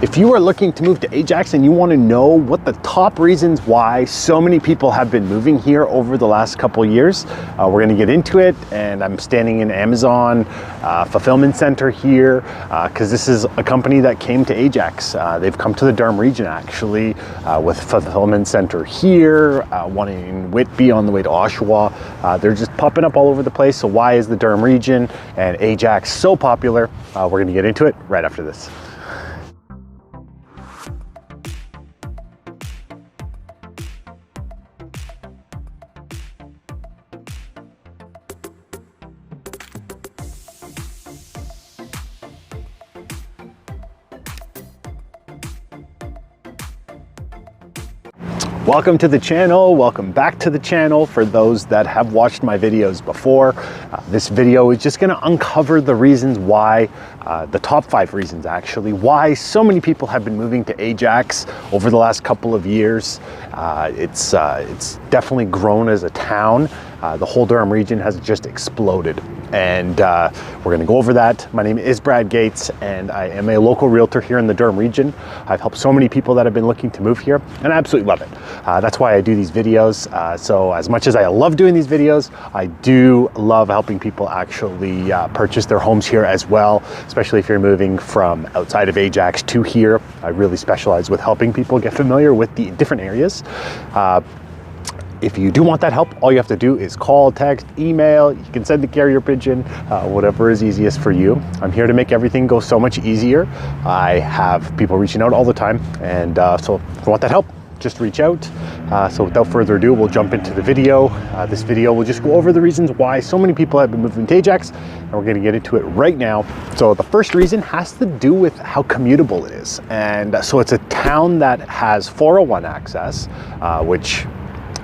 If you are looking to move to Ajax and you want to know what the top reasons why so many people have been moving here over the last couple years, we're going to get into it. And I'm standing in Amazon fulfillment center here because this is a company that came to Ajax. They've come to the Durham region actually with fulfillment center here, one in Whitby on the way to Oshawa. They're just popping up all over the place. So why is the Durham region and Ajax so popular? We're going to get into it right after this. Welcome to the channel, welcome back to the channel. For those that have watched my videos before, this video is just gonna uncover the reasons why, the top 5 reasons actually, why so many people have been moving to Ajax over the last couple of years. It's definitely grown as a town. The whole Durham region has just exploded. And we're gonna go over that. My name is Brad Goetz and I am a local realtor here in the Durham region. I've helped so many people that have been looking to move here and I absolutely love it. That's why I do these videos. So as much as I love doing these videos, I do love helping people actually purchase their homes here as well, especially if you're moving from outside of Ajax to here. I really specialize with helping people get familiar with the different areas. If you do want that help, all you have to do is call, text, email. You can send the carrier pigeon, whatever is easiest for you. I'm here to make everything go so much easier. I have people reaching out all the time. And so if you want that help, just reach out. So without further ado, we'll jump into the video. This video will just go over the reasons why so many people have been moving to Ajax, and we're gonna get into it right now. So the first reason has to do with how commutable it is. And so it's a town that has 401 access, which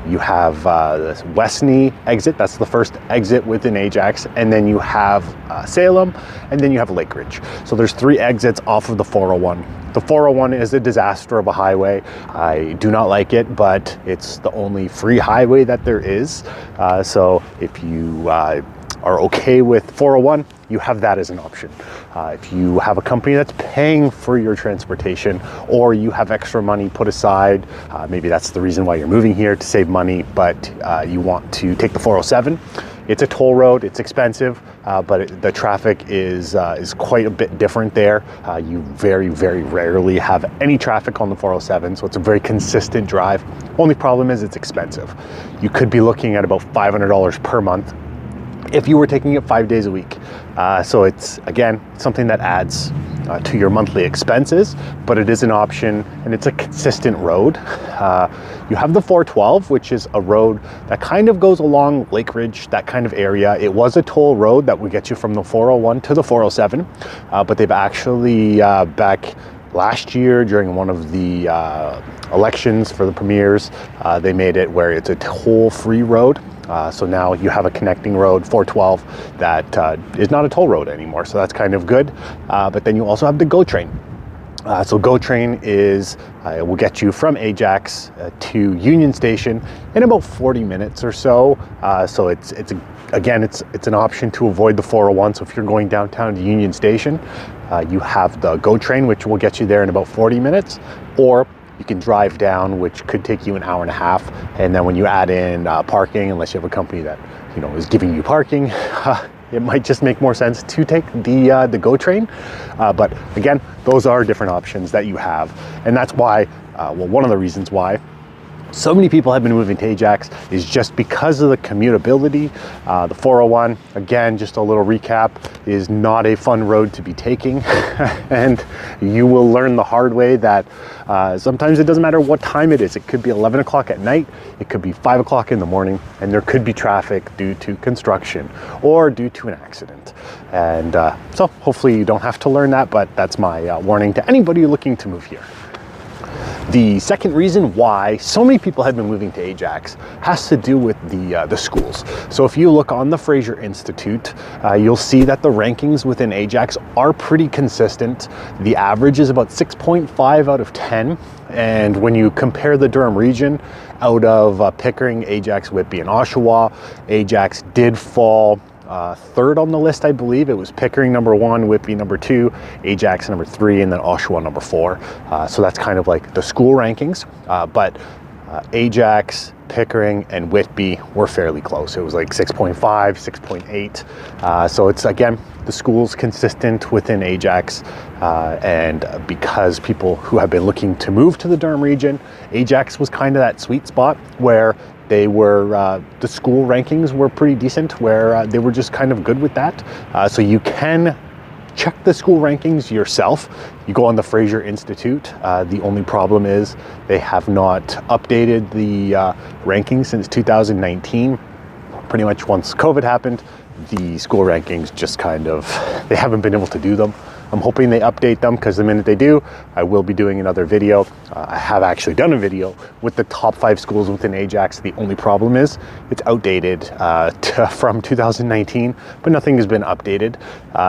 you have this Westney exit, that's the first exit within Ajax, and then you have Salem, and then you have Lake Ridge. So there's 3 exits off of the 401. The 401 is a disaster of a highway. I do not like it, but it's the only free highway that there is. So if you are okay with 401, you have that as an option. If you have a company that's paying for your transportation or you have extra money put aside, maybe that's the reason why you're moving here, to save money, but you want to take the 407. It's a toll road, it's expensive, but the traffic is quite a bit different there. You very, very rarely have any traffic on the 407, so it's a very consistent drive. Only problem is it's expensive. You could be looking at about $500 per month if you were taking it 5 days a week. So it's, again, something that adds to your monthly expenses, but it is an option and it's a consistent road. You have the 412, which is a road that kind of goes along Lake Ridge, that kind of area. It was a toll road that would get you from the 401 to the 407, but they've actually, back last year during one of the elections for the premiers, they made it where it's a toll-free road. So now you have a connecting road, 412, that is not a toll road anymore. So that's kind of good. But then you also have the GO train. So GO train is, will get you from Ajax to Union Station in about 40 minutes or so. So it's an option to avoid the 401. So if you're going downtown to Union Station, you have the GO train, which will get you there in about 40 minutes, or you can drive down, which could take you an hour and a half. And then when you add in parking, unless you have a company that, you know, is giving you parking, it might just make more sense to take the GO train. But again, those are different options that you have. And that's why, well, one of the reasons why so many people have been moving to Ajax is just because of the commutability. The 401, again, just a little recap, is not a fun road to be taking. And you will learn the hard way that sometimes it doesn't matter what time it is. It could be 11 o'clock at night, it could be 5 o'clock in the morning, and there could be traffic due to construction or due to an accident. And so hopefully you don't have to learn that, but that's my warning to anybody looking to move here. The second reason why so many people have been moving to Ajax has to do with the schools. So if you look on the Fraser Institute, you'll see that the rankings within Ajax are pretty consistent. The average is about 6.5 out of 10. And when you compare the Durham region, out of Pickering, Ajax, Whitby, and Oshawa, Ajax did fall third on the list, I believe. It was Pickering number 1, Whitby number 2, Ajax number 3, and then Oshawa number 4. So that's kind of like the school rankings. But Ajax, Pickering, and Whitby were fairly close. It was like 6.5, 6.8. So it's, again, the school's consistent within Ajax. And because people who have been looking to move to the Durham region, Ajax was kind of that sweet spot where they were, the school rankings were pretty decent, where they were just kind of good with that. So you can check the school rankings yourself. You go on the Fraser Institute. The only problem is they have not updated the rankings since 2019. Pretty much once COVID happened, the school rankings just kind of, they haven't been able to do them. I'm hoping they update them, because the minute they do, I will be doing another video. I have actually done a video with the top 5 schools within Ajax. The only problem is it's outdated from 2019, but nothing has been updated.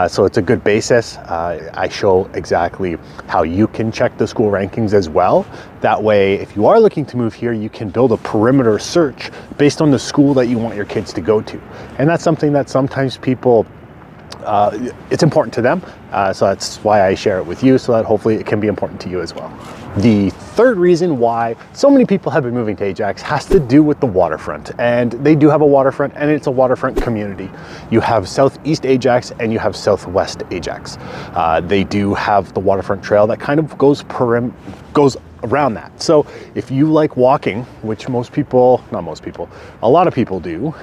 So it's a good basis. I show exactly how you can check the school rankings as well. That way, if you are looking to move here, you can build a perimeter search based on the school that you want your kids to go to. And that's something that sometimes people, it's important to them, so that's why I share it with you, so that hopefully it can be important to you as well. The third reason why so many people have been moving to Ajax has to do with the waterfront, and they do have a waterfront, and it's a waterfront community. You have Southeast Ajax and you have Southwest Ajax. They do have the waterfront trail that kind of goes around that. So if you like walking, which most people, not most people, a lot of people do,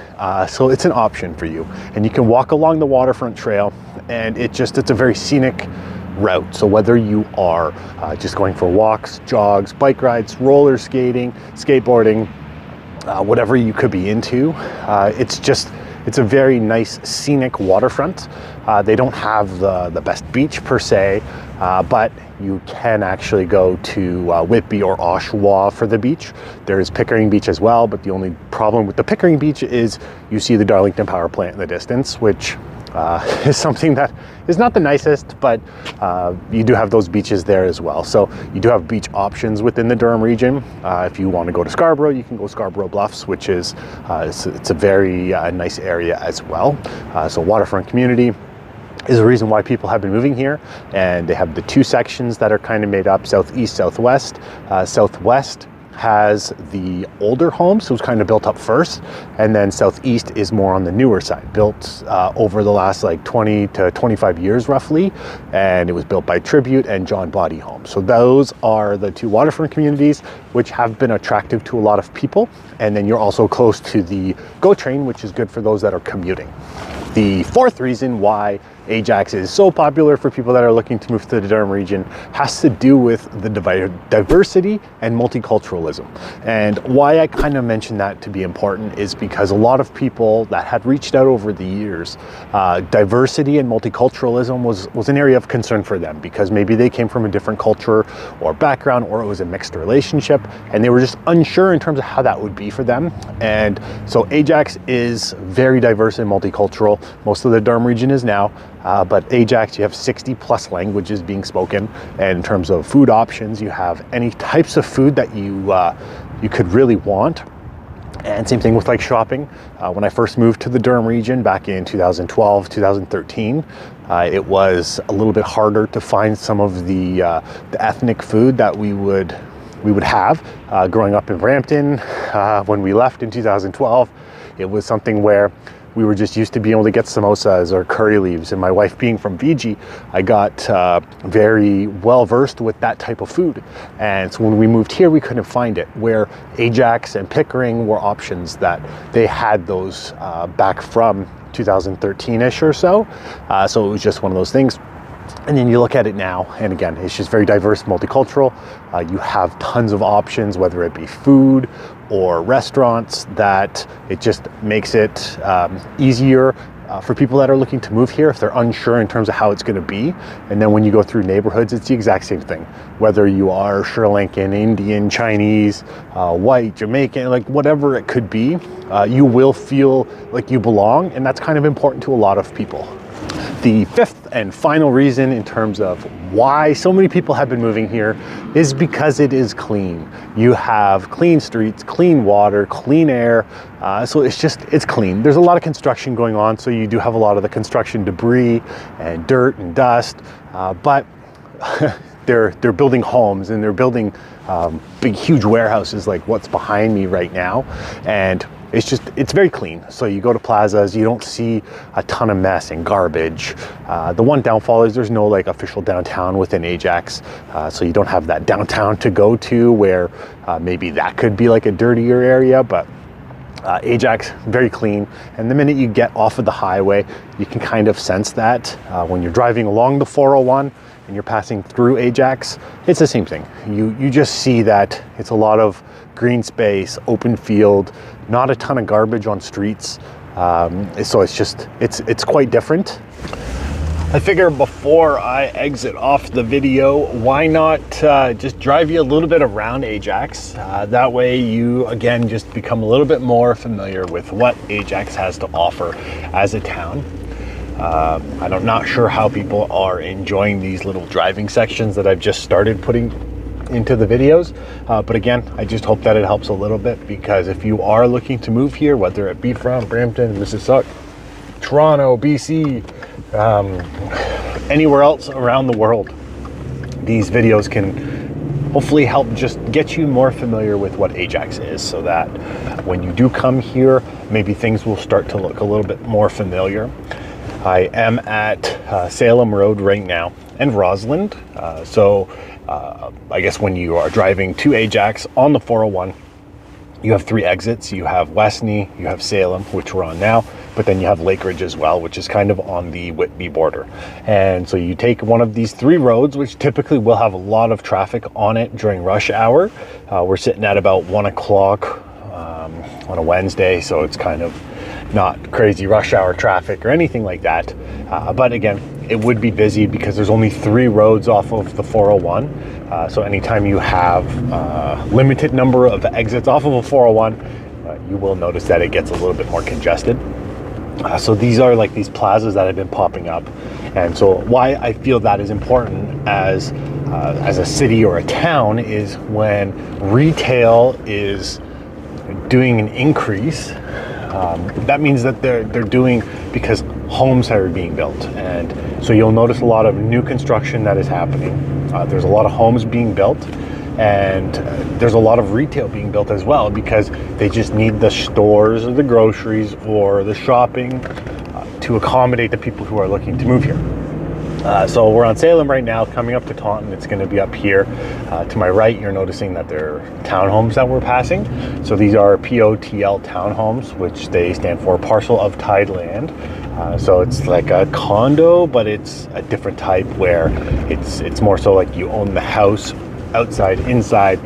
so it's an option for you. And you can walk along the waterfront trail, and it's a very scenic route. So whether you are just going for walks, jogs, bike rides, roller skating, skateboarding, whatever you could be into, it's a very nice scenic waterfront. They don't have the best beach per se, but you can actually go to Whitby or Oshawa for the beach. There is Pickering Beach as well, but the only problem with the Pickering Beach is you see the Darlington power plant in the distance, which is something that is not the nicest, but you do have those beaches there as well. So you do have beach options within the Durham region. If you want to go to Scarborough, you can go Scarborough Bluffs, which is it's a very nice area as well. So waterfront community is the reason why people have been moving here, and they have the 2 sections that are kind of made up: Southeast, Southwest. Southwest has the older homes, so it was kind of built up first, and then Southeast is more on the newer side, built over the last like 20 to 25 years roughly, and it was built by Tribute and John Body Homes. So those are the 2 waterfront communities which have been attractive to a lot of people, and then you're also close to the GO train, which is good for those that are commuting. The fourth reason why Ajax is so popular for people that are looking to move to the Durham region has to do with the diversity and multiculturalism. And why I kind of mentioned that to be important is because a lot of people that had reached out over the years, diversity and multiculturalism was an area of concern for them, because maybe they came from a different culture or background, or it was a mixed relationship, and they were just unsure in terms of how that would be for them. And so Ajax is very diverse and multicultural. Most of the Durham region is now. But Ajax, you have 60 plus languages being spoken, and in terms of food options, you have any types of food that you could really want. And same thing with like shopping. When I first moved to the Durham region back in 2012, 2013, it was a little bit harder to find some of the ethnic food that we would have. Growing up in Brampton, when we left in 2012, it was something where we were just used to being able to get samosas or curry leaves. And my wife being from Fiji, I got very well versed with that type of food. And so when we moved here, we couldn't find it, where Ajax and Pickering were options that they had those back from 2013-ish or so. So it was just one of those things. And then you look at it now, and again, it's just very diverse, multicultural. You have tons of options, whether it be food or restaurants, that it just makes it easier for people that are looking to move here if they're unsure in terms of how it's going to be. And then when you go through neighborhoods, it's the exact same thing. Whether you are Sri Lankan, Indian, Chinese, white, Jamaican, like whatever it could be, you will feel like you belong, and that's kind of important to a lot of people. The fifth and final reason in terms of why so many people have been moving here is because it is clean. You have clean streets, clean water, clean air. So it's clean. There's a lot of construction going on, so you do have a lot of the construction debris and dirt and dust, but they're building homes, and they're building big, huge warehouses like what's behind me right now. And it's very clean. So you go to plazas, you don't see a ton of mess and garbage. The one downfall is there's no like official downtown within Ajax. So you don't have that downtown to go to where maybe that could be like a dirtier area, but Ajax, very clean. And the minute you get off of the highway, you can kind of sense that when you're driving along the 401 and you're passing through Ajax, it's the same thing. You just see that it's a lot of green space, open field, not a ton of garbage on streets. So it's quite different. I figure before I exit off the video, why not just drive you a little bit around Ajax? That way you, again, just become a little bit more familiar with what Ajax has to offer as a town. I'm not sure how people are enjoying these little driving sections that I've just started putting into the videos, but again, I just hope that it helps a little bit, because if you are looking to move here, whether it be from Brampton, Mississauga, Toronto, BC, anywhere else around the world, these videos can hopefully help just get you more familiar with what Ajax is, so that when you do come here, maybe things will start to look a little bit more familiar. I am at Salem Road right now and Roslyn. I guess when you are driving to Ajax on the 401, you have three exits. You have Westney, you have Salem, which we're on now, but then you have Lake Ridge as well, which is kind of on the Whitby border. And so you take one of these three roads, which typically will have a lot of traffic on it during rush hour. We're sitting at about 1 o'clock on a Wednesday, so it's kind of not crazy rush hour traffic or anything like that. But again, it would be busy because there's only three roads off of the 401. So anytime you have a limited number of exits off of a 401, you will notice that it gets a little bit more congested. So these are like these plazas that have been popping up. And so why I feel that is important as a city or a town is when retail is doing an increase, that means that they're doing because homes are being built. And so you'll notice a lot of new construction that is happening. There's a lot of homes being built, and there's a lot of retail being built as well, because they just need the stores or the groceries or the shopping to accommodate the people who are looking to move here. So we're on Salem right now, coming up to Taunton. It's going to be up here. To my right, you're noticing that there are townhomes that we're passing. So these are POTL townhomes, which they stand for Parcel of Tied Land. So it's like a condo, but it's a different type where it's more so like you own the house outside, inside.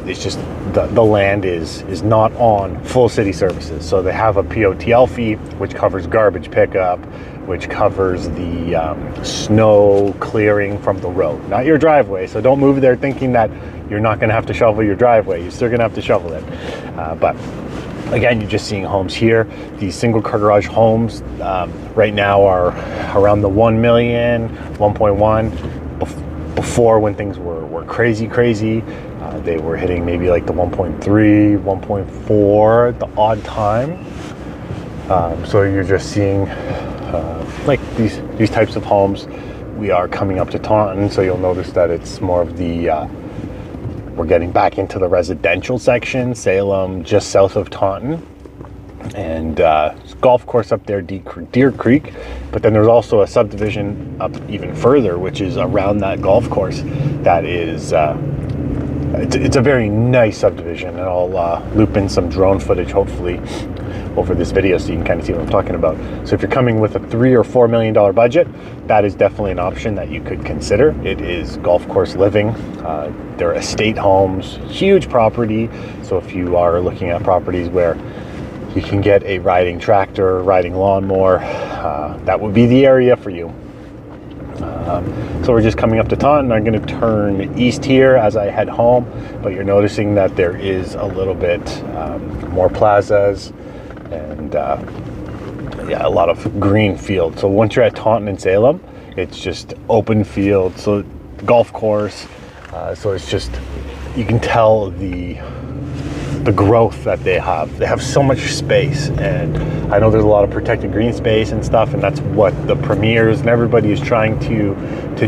It's just the land is not on full city services. So they have a POTL fee, which covers garbage pickup, which covers the snow clearing from the road, not your driveway. So don't move there thinking that you're not going to have to shovel your driveway. You're still going to have to shovel it. But again, you're just seeing homes here. These single car garage homes right now are around the 1 million, 1.1. Before, when things were crazy, they were hitting maybe like the 1.3, 1.4 at the odd time. So you're just seeing like these types of homes. We are coming up to Taunton, so you'll notice that it's more of the we're getting back into the residential section. Salem, just south of Taunton, and golf course up there, Deer Creek. But then there's also a subdivision up even further, which is around that golf course. That is it's a very nice subdivision, and I'll loop in some drone footage hopefully over this video so you can kind of see what I'm talking about. So if you're coming with a $3 or $4 million budget, that is definitely an option that you could consider. It is golf course living. They're estate homes, huge property. So if you are looking at properties where you can get a riding tractor, riding lawnmower, that would be the area for you. So we're just coming up to Taunton. I'm going to turn east here as I head home, but you're noticing that there is a little bit more plazas, and yeah, a lot of green field. So once you're at Taunton and Salem, it's just open field. So golf course. So it's just, you can tell the growth that they have. They have so much space, and I know there's a lot of protected green space and stuff, and that's what the premiers and everybody is trying to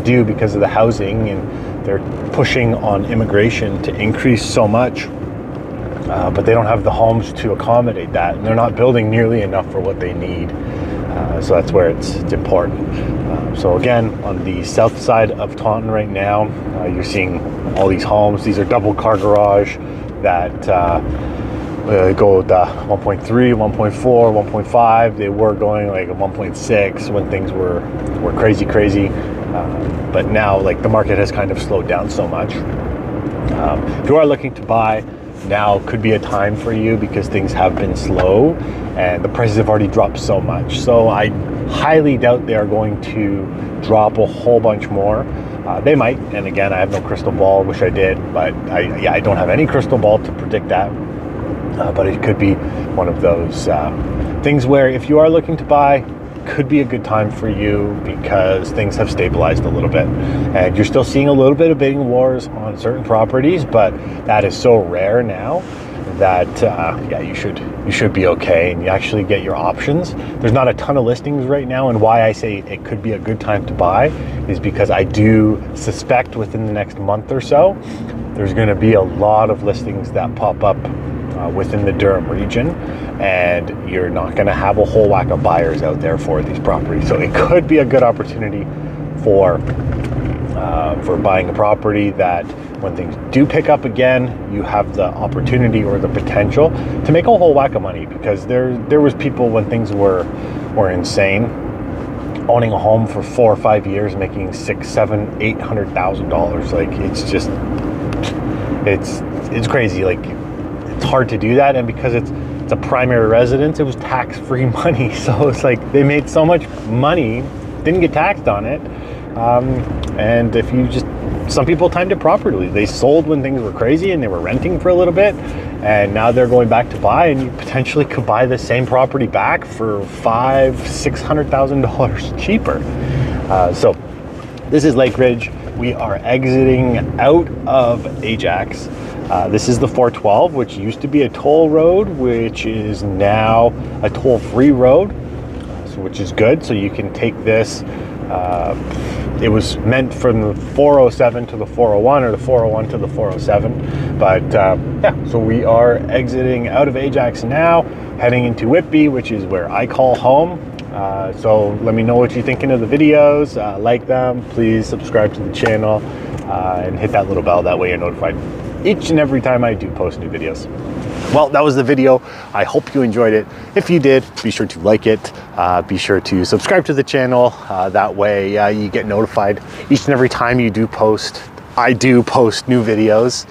do because of the housing, and they're pushing on immigration to increase so much, but they don't have the homes to accommodate that, and they're not building nearly enough for what they need. So that's where it's important. So again, on the south side of Taunton right now, you're seeing all these homes. These are double car garage that go with 1.3, 1.4, 1.5. They were going like a 1.6 when things were crazy, but now like the market has kind of slowed down so much. If you are looking to buy, now could be a time for you because things have been slow and the prices have already dropped so much. So I highly doubt they are going to drop a whole bunch more. They might, and again, I have no crystal ball. Wish I did, but I don't have any crystal ball to predict that. But it could be one of those things where if you are looking to buy, could be a good time for you because things have stabilized a little bit, and you're still seeing a little bit of bidding wars on certain properties, but that is so rare now that yeah, you should be okay, and you actually get your options. There's not a ton of listings right now, and why I say it could be a good time to buy is because I do suspect within the next month or so there's going to be a lot of listings that pop up within the Durham region, and you're not going to have a whole whack of buyers out there for these properties. So it could be a good opportunity for buying a property that when things do pick up again, you have the opportunity or the potential to make a whole whack of money, because there was people when things were insane owning a home for 4 or 5 years making $600,000, $700,000, $800,000. Like it's crazy. Like it's hard to do that, and because it's a primary residence, it was tax-free money. So it's like they made so much money, didn't get taxed on it. And if you just, some people timed it properly. They sold when things were crazy and they were renting for a little bit, and now they're going back to buy, and you potentially could buy the same property back for $500,000-$600,000 cheaper. So this is Lake Ridge. We are exiting out of Ajax. This is the 412, which used to be a toll road, which is now a toll-free road, which is good. So you can take this. It was meant from the 407 to the 401, or the 401 to the 407. But yeah, so we are exiting out of Ajax now, heading into Whitby, which is where I call home. So let me know what you're thinking of the videos. Like them, please subscribe to the channel, and hit that little bell. That way you're notified each and every time I do post new videos. Well, that was the video. I hope you enjoyed it. If you did, be sure to like it. Be sure to subscribe to the channel. That way you get notified each and every time you do post. I do post new videos.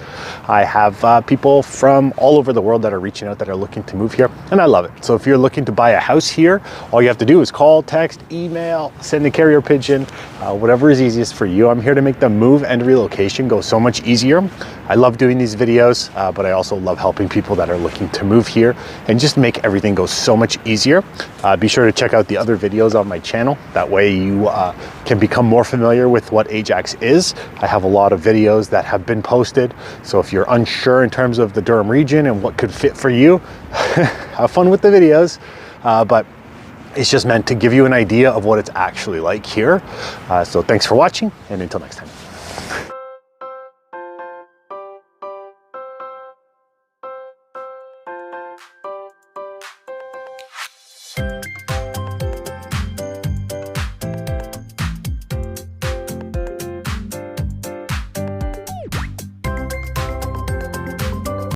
I have people from all over the world that are reaching out that are looking to move here, and I love it. So if you're looking to buy a house here, all you have to do is call, text, email, send a carrier pigeon, whatever is easiest for you. I'm here to make the move and relocation go so much easier. I love doing these videos, but I also love helping people that are looking to move here and just make everything go so much easier. Be sure to check out the other videos on my channel. That way you can become more familiar with what Ajax is. I have a lot of videos that have been posted. So if you're unsure in terms of the Durham region and what could fit for you, have fun with the videos. But it's just meant to give you an idea of what it's actually like here. So thanks for watching, and until next time.